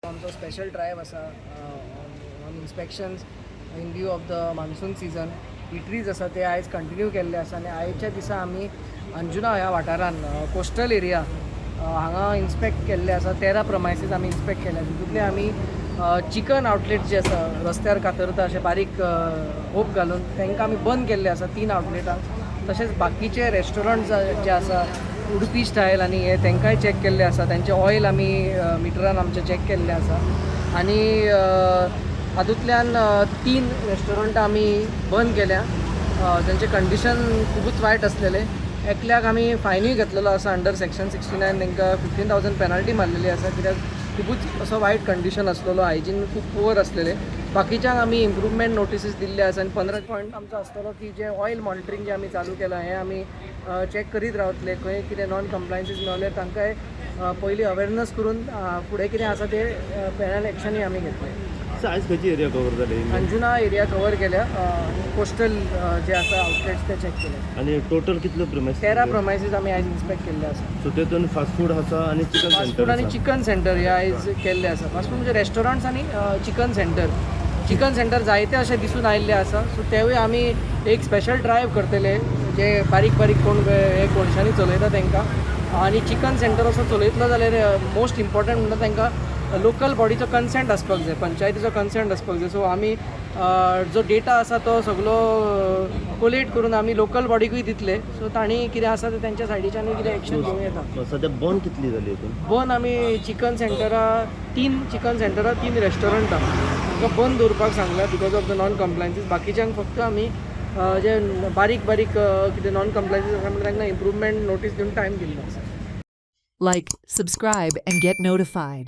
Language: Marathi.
आमचो स्पेशल ड्रायव्ह आसा on inspections in view of the monsoon season. Eateries आसा ते आयज कंटिन्यू केल्ले आसा आनी आयच्या दिसा आमी अंजुना ह्या वाठारान कोस्टल एरिया हांगा इन्स्पेक्ट केल्ले आसा. 13 प्रमायसीस आमी इन्स्पेक्ट केल्या. तितूंतले आमी चिकन आउटलेट जे आसा रस्त्यार कातरता अशे बारीक होप घालून तांकां आमी बंद केल्ले आसा 3 आउटलेटांक. तशेंच बाकीचे रेस्टॉरंट जे आसा उडपी स्टायल आनी हे तांकांय चॅक केल्ले आसा. तांचे ऑयल आमी मिटरान आमचे चॅक केल्ले आसा. आनी हातूंतल्यान 3 रेस्टॉरंटां आमी बंद केल्या. तांचे कंडिशन खूबच वायट आसलेले. एकल्याक आमी फायनूय घेतलेलो आसा अंडर सेक्शन 69. तांकां 15,000 पेनल्टी मारलेली आसा कित्याक खूबच असो वायट कंडिशन आसलेलो. हायजीन खूब पुअर आसलेले. बाकीच्यांक आमी इम्प्रुवमेंट नोटिसीस दिल्ले आसा. आनी 15 पॉयंट आमचो आसतलो की जे ऑयल मॉनिटरींग जे आमी चालू केलां हें आमी चॅक करीत रावतले. खंय कितें नॉन कंप्लायन्सीस मेळ्ळे तांकांय पयलीं अवेरनस करून फुडें कितें आसा ते पेनल एक्शनूय आमी घेतले. आयज खंयची एरिया कवर जाली? अंजुना एरिया कवर केल्या. कोस्टल जे आसा आउटलेट्स ते चॅक केले. आनी टोटल कितल्यो प्रमायसीस? 13 प्रमायसीस आमी आयज इन्स्पेक्ट केल्ले आसा. सो तेतून फास्ट फूड आसा आनी चिकन फास्ट फूड सेंटर आनी चिकन सेंटर हे आयज केल्ले आसा. फास्ट फूड म्हणजे रेस्टॉरंट्स आनी चिकन सेंटर जायते अशे दिसून आयिल्ले आसा. सो तेवूय आमी एक स्पेशल ड्रायव्ह करतले जे बारीक कोण हे कोणशांनी चलयता तांकां. आनी चिकन सेंटर असो चलयतलो जाल्यार मोस्ट इम्पॉर्टंट म्हणटा तांकां लोकल बॉडीचो कन्सेंट आसपाक जाय, पंचायतीचो कन्सेंट आसपाक जाय. सो आमी जो डेटा आसा तो सगळो कोलेक्ट करून आमी लोकल बॉडीकूय दितले. सो तांणी कितें आसा ते तांच्या सायडीच्यानूय कितें एक्शन घेवं येता. सद्या बंद कितली जाली हितून? बंद आमी चिकन सेंटरा 3 रेस्टॉरंटां तांकां बंद दवरपाक सांगला बिकॉज ऑफ द नॉन कंप्लायन्सीस. बाकीच्यांक फक्त आमी जे बारीक कितें नॉन कंप्लायन्सीस आसा म्हणजे तांकां इम्प्रुवमेंट नोटीस दिवन टायम दिल्लो आसा. Like, subscribe, and get notified.